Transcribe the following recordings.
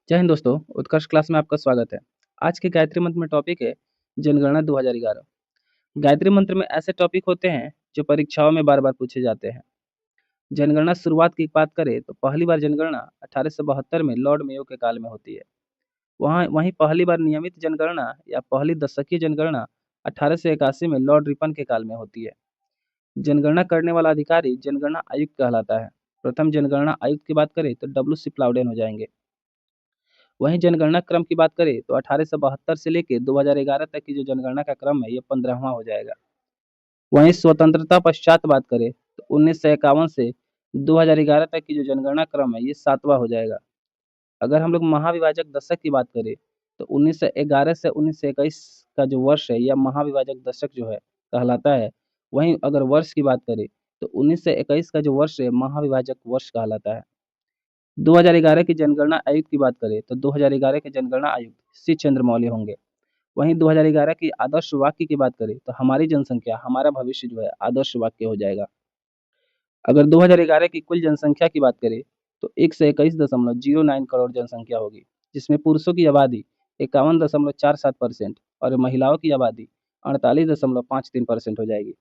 जय हिंद दोस्तों, उत्कर्ष क्लास में आपका स्वागत है। आज के गायत्री मंत्र में टॉपिक है जनगणना 2011। गायत्री मंत्र में ऐसे टॉपिक होते हैं जो परीक्षाओं में बार-बार पूछे जाते हैं। जनगणना शुरुआत की बात करें तो पहली बार जनगणना 1872 में लॉर्ड मेयो के काल में होती है। वहीं पहली बार नियमित जनगणना या पहली दशकीय जनगणना 1881 में लॉर्ड रिपन के काल में होती है। जनगणना करने वाला अधिकारी जनगणना आयुक्त कहलाता है। प्रथम जनगणना आयुक्त की बात करें तो डब्ल्यू.सी. प्लाउडेन हो जाएंगे। वहीं जनगणना क्रम की बात करें तो 1872 से लेके 2011 तक की जो जनगणना का क्रम है ये 15वां हो जाएगा। वहीं स्वतंत्रता पश्चात बात करें तो 1951 से 2011 तक की जो जनगणना क्रम है ये 7वां हो जाएगा। अगर हम लोग महाविभाजक दशक की बात करें तो 1911 से 1921 का जो वर्ष है यह महाविभाजक दशक जो है कहलाता है। वहीं अगर वर्ष की बात करें तो 1921 का जो वर्ष है महाविभाजक वर्ष कहलाता है। 2011 की जनगणना आयुक्त की बात करें तो 2011 के जनगणना आयुक्त सी चंद्रमौली होंगे। वहीं 2011 की आदर्श वाक्य की बात करें तो हमारी जनसंख्या हमारा भविष्य जो है आदर्श वाक्य हो जाएगा। अगर 2011 की कुल जनसंख्या की बात करें तो 121.09 करोड़ जनसंख्या होगी, जिसमें पुरुषों की आबादी 51.47% और महिलाओं की आबादी 48.53% हो जाएगी।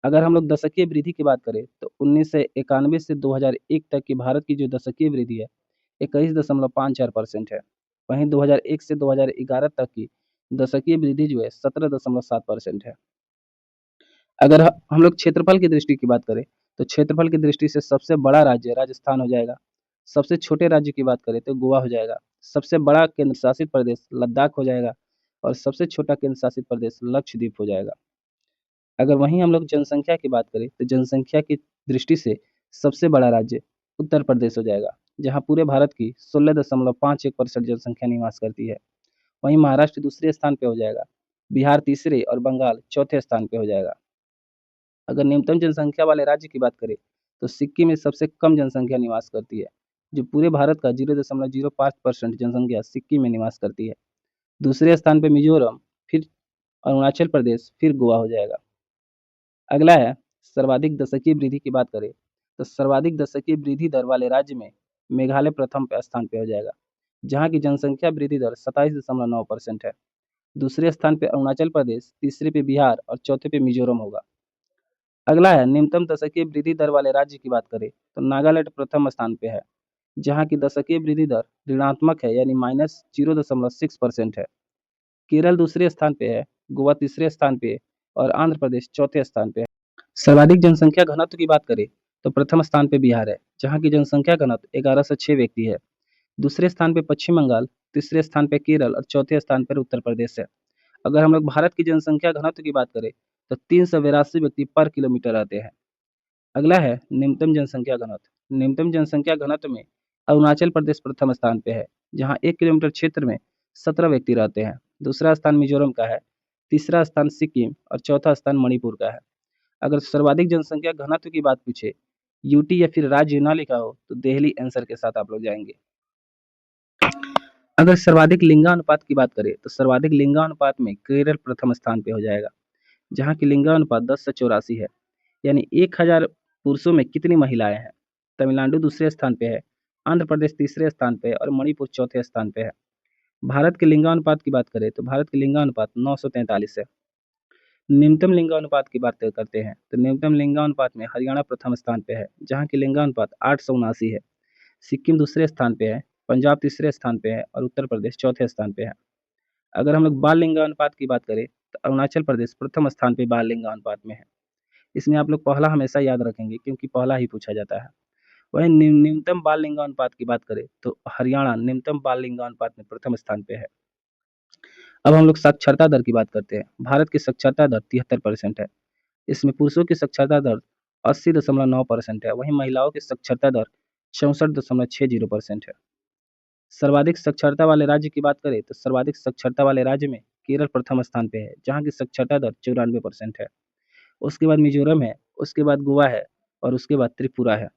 अगर हम लोग दशकीय वृद्धि की बात करें तो 1991 से 2001 तक की भारत की जो दशकीय वृद्धि है 21.54% है। वहीं 2001 से 2011 तक की दशकीय वृद्धि जो है 17.7% है। अगर हम लोग क्षेत्रफल की दृष्टि की बात करें तो क्षेत्रफल की दृष्टि से सबसे बड़ा राज्य राजस्थान हो जाएगा। सबसे छोटे राज्य की बात करें तो गोवा हो जाएगा। सबसे बड़ा केंद्र शासित प्रदेश लद्दाख हो जाएगा और सबसे छोटा केंद्र शासित प्रदेश लक्षद्वीप हो जाएगा। अगर वहीं हम लोग जनसंख्या की बात करें तो जनसंख्या की दृष्टि से सबसे बड़ा राज्य उत्तर प्रदेश हो जाएगा, जहां पूरे भारत की 16.51% जनसंख्या निवास करती है। वहीं महाराष्ट्र दूसरे स्थान पे हो जाएगा, बिहार तीसरे और बंगाल चौथे स्थान पे हो जाएगा। अगर न्यूनतम जनसंख्या वाले राज्य की बात करें तो सिक्किम में सबसे कम जनसंख्या निवास करती है, जो पूरे भारत का 0.05% जनसंख्या सिक्किम में निवास करती है। दूसरे स्थान पे मिजोरम, फिर अरुणाचल प्रदेश, फिर गोवा हो जाएगा। अगला है सर्वाधिक दशकीय वृद्धि की बात करें तो सर्वाधिक दशकीय वृद्धि दर वाले राज्य में मेघालय प्रथम स्थान पे हो जाएगा, जहां की जनसंख्या वृद्धि दर 27.9% है। दूसरे स्थान पे अरुणाचल प्रदेश, तीसरे पे बिहार और चौथे पे मिजोरम होगा। अगला है निम्नतम दशकीय वृद्धि दर वाले राज्य की बात करें तो नागालैंड प्रथम स्थान पे है, जहां की दशकीय वृद्धि दर ऋणात्मक है यानी -0.6% है। केरल दूसरे स्थान पे है, गोवा तीसरे स्थान पे और आंध्र प्रदेश चौथे स्थान पे है। सर्वाधिक जनसंख्या घनत्व की बात करें तो प्रथम स्थान पे बिहार है, जहां की जनसंख्या घनत्व 1106 व्यक्ति है। दूसरे स्थान पे पश्चिम बंगाल, तीसरे स्थान पे केरल और चौथे स्थान पर उत्तर प्रदेश है। अगर हम लोग भारत की जनसंख्या घनत्व की बात करें तो 382 व्यक्ति पर किलोमीटर रहते हैं। अगला है न्यूनतम जनसंख्या घनत्व। न्यूनतम जनसंख्या घनत्व में अरुणाचल प्रदेश प्रथम स्थान पे है, जहां 1 किलोमीटर क्षेत्र में 17 व्यक्ति रहते हैं। दूसरा स्थान मिजोरम का है, तीसरा स्थान सिक्किम और चौथा स्थान मणिपुर का है। अगर सर्वाधिक जनसंख्या घनत्व की बात पूछे, यूटी या फिर राज्य ना लिखा हो तो दिल्ली आंसर के साथ आप लोग जाएंगे। अगर सर्वाधिक लिंगानुपात की बात करें तो सर्वाधिक लिंगानुपात में केरल प्रथम स्थान पे हो जाएगा, जहां की लिंगानुपात 10 से 84 है, यानी 1000 पुरुषों में कितनी महिलाएं हैं। तमिलनाडु दूसरे स्थान पे है, आंध्र प्रदेश तीसरे स्थान पे है और मणिपुर चौथे स्थान पे है। भारत के लिंगानुपात की बात करें तो भारत के लिंगानुपात 943 है। न्यूनतम लिंगानुपात की बात करते हैं तो न्यूनतम लिंगानुपात में हरियाणा प्रथम स्थान पे है, जहाँ की लिंगानुपात 879 है। सिक्किम दूसरे स्थान पे है, पंजाब तीसरे स्थान पे है और उत्तर प्रदेश चौथे स्थान पे है। अगर हम लोग बाल लिंगानुपात की बात करें तो अरुणाचल प्रदेश प्रथम स्थान पे बाल लिंगानुपात में है। इसमें आप लोग पहला हमेशा याद रखेंगे क्योंकि पहला ही पूछा जाता है। वहीं न्यूनतम बाल लिंगानुपात की बात करें तो हरियाणा न्यूनतम बाल लिंगानुपात में प्रथम स्थान पे है। अब हम लोग साक्षरता दर की बात करते हैं। भारत की साक्षरता दर 73% है। इसमें पुरुषों की साक्षरता दर 80.9% है, वहीं महिलाओं की साक्षरता दर 64.60% है। सर्वाधिक साक्षरता वाले राज्य की बात करें तो सर्वाधिक साक्षरता वाले राज्य में केरल प्रथम स्थान पे है, जहाँ की साक्षरता दर 94% है। उसके बाद मिजोरम है, उसके बाद गोवा है और उसके बाद त्रिपुरा है।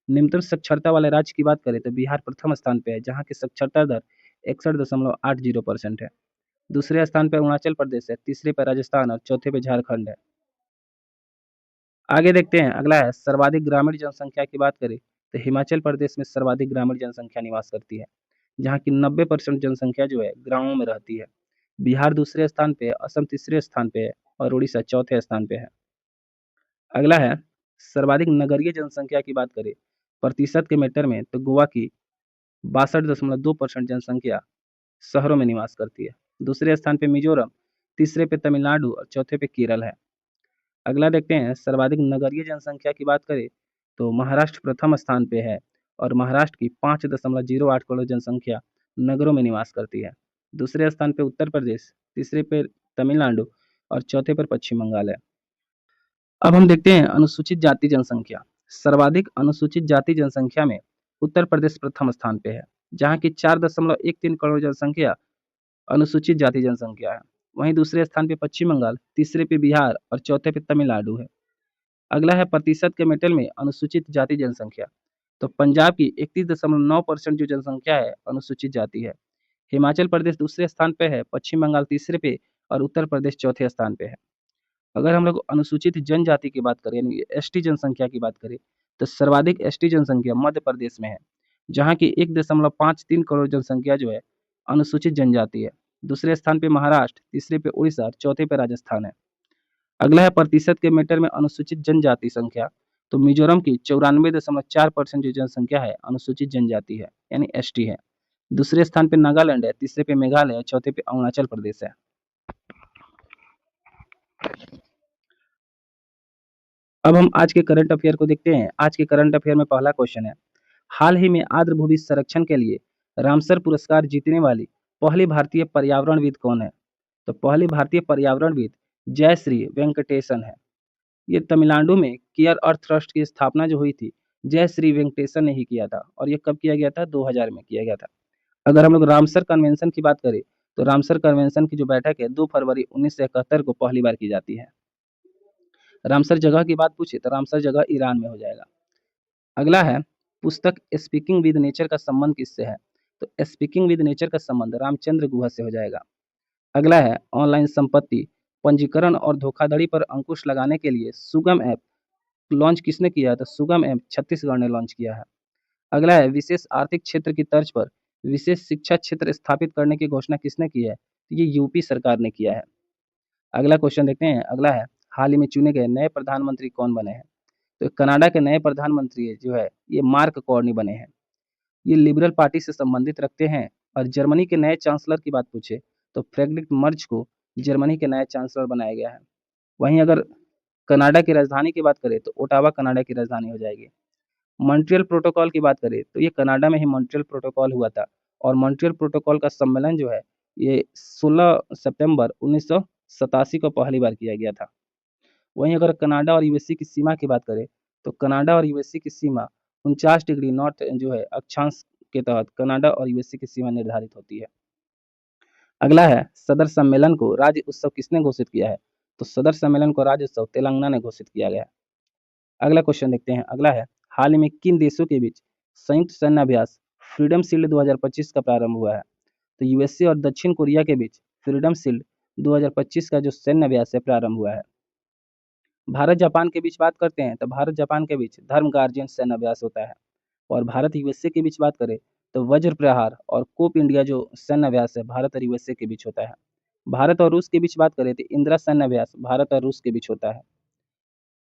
निम्नतम साक्षरता वाले राज्य की बात करें तो बिहार प्रथम स्थान पे है, जहाँ की साक्षरता दर 61.80% है। दूसरे स्थान पे अरुणाचल प्रदेश है, तीसरे पे राजस्थान और चौथे पे झारखंड है। आगे देखते हैं, अगला है सर्वाधिक ग्रामीण जनसंख्या की बात करें तो हिमाचल प्रदेश में सर्वाधिक ग्रामीण जनसंख्या निवास करती है, जहाँ की 90% जनसंख्या जो है ग्रामों में रहती है। बिहार दूसरे स्थान पे है, असम तीसरे स्थान पे है और उड़ीसा चौथे स्थान पे है। अगला है सर्वाधिक नगरीय जनसंख्या की बात करें प्रतिशत के मैटर में, तो गोवा की 62.2% जनसंख्या शहरों में निवास करती है। दूसरे स्थान पे मिजोरम, तीसरे पे तमिलनाडु और चौथे पे केरल है। अगला देखते हैं सर्वाधिक नगरीय जनसंख्या की बात करें तो महाराष्ट्र प्रथम स्थान पे है और महाराष्ट्र की 5.08 करोड़ जनसंख्या नगरों में निवास करती है। दूसरे स्थान पे उत्तर प्रदेश, तीसरे पे तमिलनाडु और चौथे पर पश्चिम बंगाल है। अब हम देखते हैं अनुसूचित जाति जनसंख्या। सर्वाधिक अनुसूचित जाति जनसंख्या में उत्तर प्रदेश प्रथम स्थान पे है, जहाँ की 4.13 करोड़ जनसंख्या अनुसूचित जाति जनसंख्या है। वहीं दूसरे स्थान पे पश्चिम बंगाल, तीसरे पे बिहार और चौथे पे तमिलनाडु है। अगला है प्रतिशत के मेटल में अनुसूचित जाति जनसंख्या। तो पंजाब की 31.9% जो जनसंख्या है अनुसूचित जाति है। हिमाचल प्रदेश दूसरे स्थान पे है, पश्चिम बंगाल तीसरे पे और उत्तर प्रदेश चौथे स्थान पे है। अगर हम लोग अनुसूचित जनजाति की बात करें यानी एसटी जनसंख्या की बात करें तो सर्वाधिक एसटी जनसंख्या मध्य प्रदेश में है, जहाँ की 1.53 करोड़ जनसंख्या जो है अनुसूचित जनजाति है। दूसरे स्थान पे महाराष्ट्र, तीसरे पे उड़ीसा और चौथे पे राजस्थान है। अगला है प्रतिशत के मीटर में अनुसूचित जनजाति संख्या। तो मिजोरम की 94.4% जो जनसंख्या है अनुसूचित जनजाति है यानी एसटी है। दूसरे स्थान पे नागालैंड है, तीसरे पे मेघालय है, चौथे पे अरुणाचल प्रदेश है। अब हम आज के करंट अफेयर को देखते हैं। आज के करंट अफेयर में पहला क्वेश्चन है, हाल ही में आर्द्र भूमि संरक्षण के लिए रामसर पुरस्कार जीतने वाली पहली भारतीय पर्यावरणविद कौन है? तो पहली भारतीय पर्यावरणविद जयश्री वेंकटेशन है। ये तमिलनाडु में केयर अर्थ ट्रस्ट की स्थापना जो हुई थी जयश्री वेंकटेशन ने ही किया था और ये कब किया गया था? 2000 में किया गया था। अगर हम लोग रामसर कन्वेंशन की बात करें तो रामसर कन्वेंशन की जो बैठक है 2 फरवरी 1971 को पहली बार की जाती है। रामसर जगह की बात पूछे तो रामसर जगह ईरान में हो जाएगा। अगला है पुस्तक स्पीकिंग विद नेचर का संबंध किससे है? तो स्पीकिंग विद नेचर का संबंध रामचंद्र गुहा से हो जाएगा। अगला है ऑनलाइन संपत्ति पंजीकरण और धोखाधड़ी पर अंकुश लगाने के लिए सुगम ऐप लॉन्च किसने किया है? तो सुगम ऐप छत्तीसगढ़ ने लॉन्च किया है। अगला है विशेष आर्थिक क्षेत्र की तर्ज पर विशेष शिक्षा क्षेत्र स्थापित करने की घोषणा किसने की है? तो ये यूपी सरकार ने किया है। अगला क्वेश्चन देखते हैं। अगला है हाल ही में चुने गए नए प्रधानमंत्री कौन बने हैं? तो कनाडा के नए प्रधानमंत्री जो है ये मार्क कार्नी बने हैं। ये लिबरल पार्टी से संबंधित रखते हैं। और जर्मनी के नए चांसलर की बात पूछे तो फ्रेडरिक मर्ज को जर्मनी के नए चांसलर बनाया गया है। वहीं अगर कनाडा की राजधानी की बात करें तो ओटावा कनाडा की राजधानी हो जाएगी। मॉन्ट्रियल प्रोटोकॉल की बात करें तो ये कनाडा में ही मॉन्ट्रियल प्रोटोकॉल हुआ था और मॉन्ट्रियल प्रोटोकॉल का सम्मेलन जो है ये 16 सितंबर 1987 को पहली बार किया गया था। वहीं अगर कनाडा और यूएसए की सीमा की बात करें तो कनाडा और यूएसए की सीमा 49 डिग्री नॉर्थ जो है अक्षांश के तहत कनाडा और यूएसए की सीमा निर्धारित होती है। अगला है सदर सम्मेलन को राज्य उत्सव किसने घोषित किया है? तो सदर सम्मेलन को राज्य उत्सव तेलंगाना ने घोषित किया गया है। अगला क्वेश्चन देखते हैं। अगला है हाल ही में किन देशों के बीच संयुक्त सैन्य अभ्यास फ्रीडम शील्ड 2025 का प्रारंभ हुआ है? तो यूएसए और दक्षिण कोरिया के बीच फ्रीडम शील्ड 2025 का जो सैन्य अभ्यास है प्रारंभ हुआ है। भारत जापान के बीच बात करते हैं तो भारत जापान के बीच धर्म गार्जियन सैन्य अभ्यास होता है। और भारत यूएसए के बीच बात करें तो वज्र प्रहार और कोप इंडिया जो सैन्य अभ्यास है भारत और यूएसए के बीच होता है। भारत और रूस के बीच बात करें तो इंदिरा सैन्य अभ्यास भारत और रूस के बीच होता है।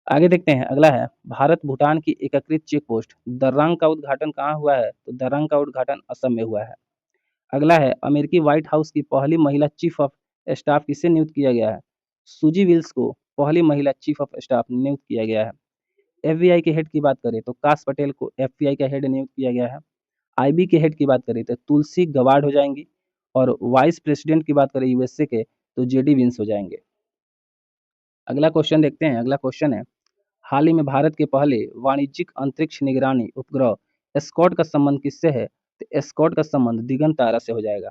आगे देखते हैं। अगला है भारत भूटान की एकीकृत चेक पोस्ट दर्रांग का उद्घाटन कहाँ हुआ है? तो दर्रांग का उद्घाटन असम में हुआ है। अगला है अमेरिकी व्हाइट हाउस की पहली महिला चीफ ऑफ स्टाफ किसे नियुक्त किया गया है? सूजी विल्स को पहली महिला चीफ ऑफ स्टाफ नियुक्त किया गया है। एफबीआई के हेड की बात करें तो काश पटेल को एफबीआई का हेड नियुक्त किया गया है। आईबी के हेड की बात करें तो तुलसी गवाड हो जाएंगी और वाइस प्रेसिडेंट की बात करें यूएसए के तो जेडी विंस हो जाएंगे। अगला क्वेश्चन देखते हैं। अगला क्वेश्चन है हाल ही में भारत के पहले वाणिज्यिक अंतरिक्ष निगरानी उपग्रह एस्कॉर्ट का संबंध किससे है? तो एस्कॉर्ट का संबंध दिगंत तारा से हो जाएगा।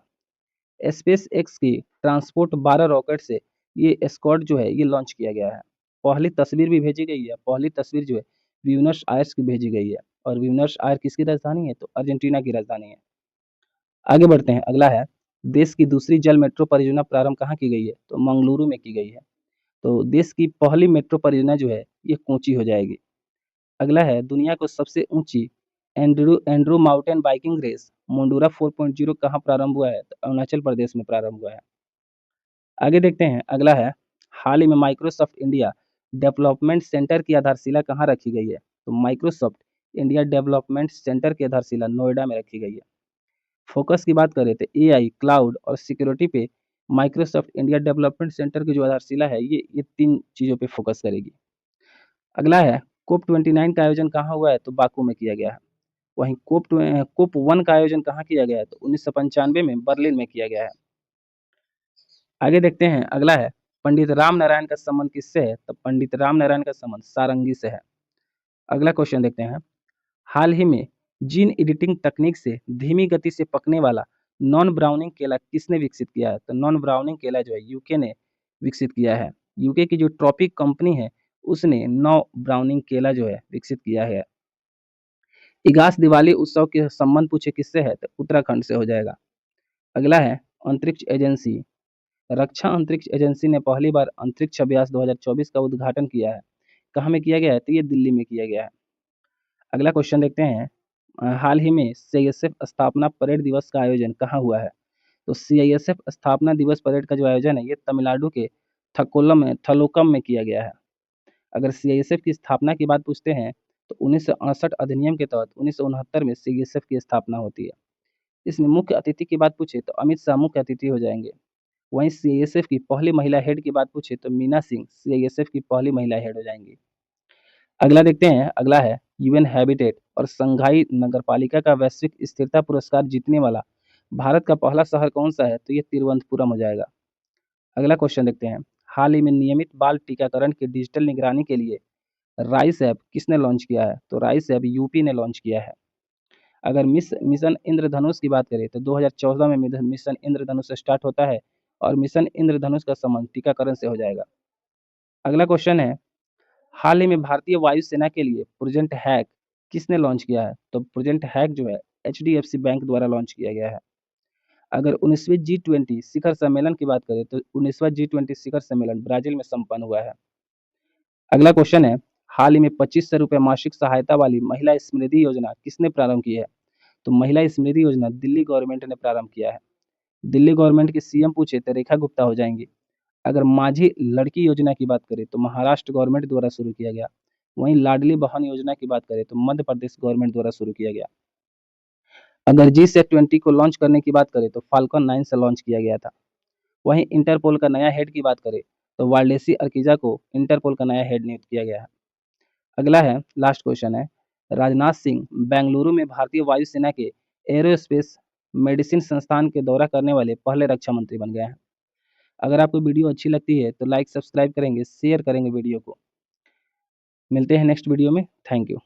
स्पेस एक्स की ट्रांसपोर्ट 12 रॉकेट से ये एस्कॉर्ट जो है ये लॉन्च किया गया है। पहली तस्वीर भी भेजी गई है। पहली तस्वीर जो है ब्यूनस आयर्स की भेजी गई है और ब्यूनस आयर किसकी राजधानी है? तो अर्जेंटीना की राजधानी है। आगे बढ़ते हैं। अगला है देश की दूसरी जल मेट्रो परियोजना प्रारंभ कहाँ की गई है? तो मंगलुरु में की गई है। तो देश की पहली मेट्रो परियोजना जो है ये कोची हो जाएगी। अगला है दुनिया को सबसे ऊंची एंड्रू एंड्रू माउंटेन बाइकिंग रेस मुंडूरा 4.0 कहाँ प्रारंभ हुआ है? तो अरुणाचल प्रदेश में प्रारंभ हुआ है। आगे देखते हैं, अगला है, हाल ही में माइक्रोसॉफ्ट इंडिया डेवलपमेंट सेंटर की आधारशिला कहाँ रखी गई है? तो माइक्रोसॉफ्ट इंडिया डेवलपमेंट सेंटर की आधारशिला नोएडा में रखी गई है। फोकस की बात करें तो एआई, क्लाउड और सिक्योरिटी पे माइक्रोसॉफ्ट इंडिया डेवलपमेंट सेंटर की जो आधारशिला है ये 3 चीज़ों पे फोकस करेगी। अगला है, कोप 29 का आयोजन कहाँ हुआ है? तो बाकू में किया गया है। वहीं कोप 1 का आयोजन कहाँ किया गया है? तो 1995 में बर्लिन में किया गया है। आगे देखते हैं, अगला है, पंडित राम नारायण का संबंध किससे है? तो पंडित राम नारायण का संबंध सारंगी से है। अगला क्वेश्चन देखते हैं, हाल ही में जीन एडिटिंग तकनीक से धीमी गति से पकने वाला नॉन ब्राउनिंग केला किसने विकसित किया है? तो नॉन ब्राउनिंग केला जो है यूके ने विकसित किया है। यूके की जो ट्रॉपिक कंपनी है उसने नॉन ब्राउनिंग केला जो है विकसित किया है। इगास दिवाली उत्सव के संबंध पूछे किससे है? तो उत्तराखंड से हो जाएगा। अगला है, अंतरिक्ष एजेंसी। रक्षा अंतरिक्ष एजेंसी ने पहली बार अंतरिक्ष अभ्यास 2024 का उद्घाटन किया है। कहाँ में किया गया है? तो ये दिल्ली में किया गया है। अगला क्वेश्चन देखते हैं, हाल ही में सीआईएसएफ स्थापना परेड दिवस का आयोजन कहाँ हुआ है? तो सीआईएसएफ स्थापना दिवस परेड का जो आयोजन है ये तमिलनाडु के थलोकम में किया गया है। अगर सीआईएसएफ की स्थापना की बात पूछते हैं तो 1968 अधिनियम के तहत 1969 में सीआईएसएफ की स्थापना होती है। इसमें मुख्य अतिथि की बात पूछे तो अमित शाह मुख्य अतिथि हो जाएंगे। वहीं सीआईएसएफ की पहली महिला हेड की बात पूछे तो मीना सिंह सीआईएसएफ की पहली महिला हेड हो जाएंगी। अगला देखते हैं, अगला है, यूएन हैबिटेट और संघाई नगरपालिका का वैश्विक स्थिरता पुरस्कार जीतने वाला भारत का पहला शहर कौन सा है? तो ये तिरुवनंतपुरम हो जाएगा। अगला क्वेश्चन देखते हैं, हाल ही में नियमित बाल टीकाकरण की डिजिटल निगरानी के लिए राइस ऐप किसने लॉन्च किया है? तो राइस ऐप यूपी ने लॉन्च किया है। अगर मिशन इंद्रधनुष की बात करें तो 2014 में मिशन इंद्रधनुष स्टार्ट होता है और मिशन इंद्रधनुष का संबंध टीकाकरण से हो जाएगा। अगला क्वेश्चन है, हाल ही में भारतीय वायुसेना के लिए प्रोजेक्ट हैक किसने लॉन्च किया है? तो प्रोजेक्ट हैक जो है एचडीएफसी बैंक द्वारा लॉन्च किया गया है। अगर 19वीं G20 शिखर सम्मेलन की बात करें तो 19वां G20 शिखर सम्मेलन ब्राजील में संपन्न हुआ है। अगला क्वेश्चन है, हाल ही में 2500 रुपये मासिक सहायता वाली महिला समृद्धि योजना किसने प्रारंभ की है? तो महिला समृद्धि योजना दिल्ली गवर्नमेंट ने प्रारंभ किया है। दिल्ली गवर्नमेंट की सीएम पूछे तो रेखा गुप्ता हो जाएंगी। अगर माझी लड़की योजना की बात करें तो महाराष्ट्र गवर्नमेंट द्वारा शुरू किया गया। वहीं लाडली बहन योजना की बात करें तो मध्य प्रदेश गवर्नमेंट द्वारा शुरू किया गया। अगर G20 को लॉन्च करने की बात करें तो फाल्कन 9 से लॉन्च किया गया था। वहीं इंटरपोल का नया हेड की बात करें तो वाल्डेसी अर्किजा को इंटरपोल का नया हेड नियुक्त किया गया है। अगला है, लास्ट क्वेश्चन है, राजनाथ सिंह बेंगलुरु में भारतीय वायुसेना के एरोस्पेस मेडिसिन संस्थान के दौरा करने वाले पहले रक्षा मंत्री बन गए हैं। अगर आपको वीडियो अच्छी लगती है तो लाइक सब्सक्राइब करेंगे, शेयर करेंगे वीडियो को। मिलते हैं नेक्स्ट वीडियो में। Thank you.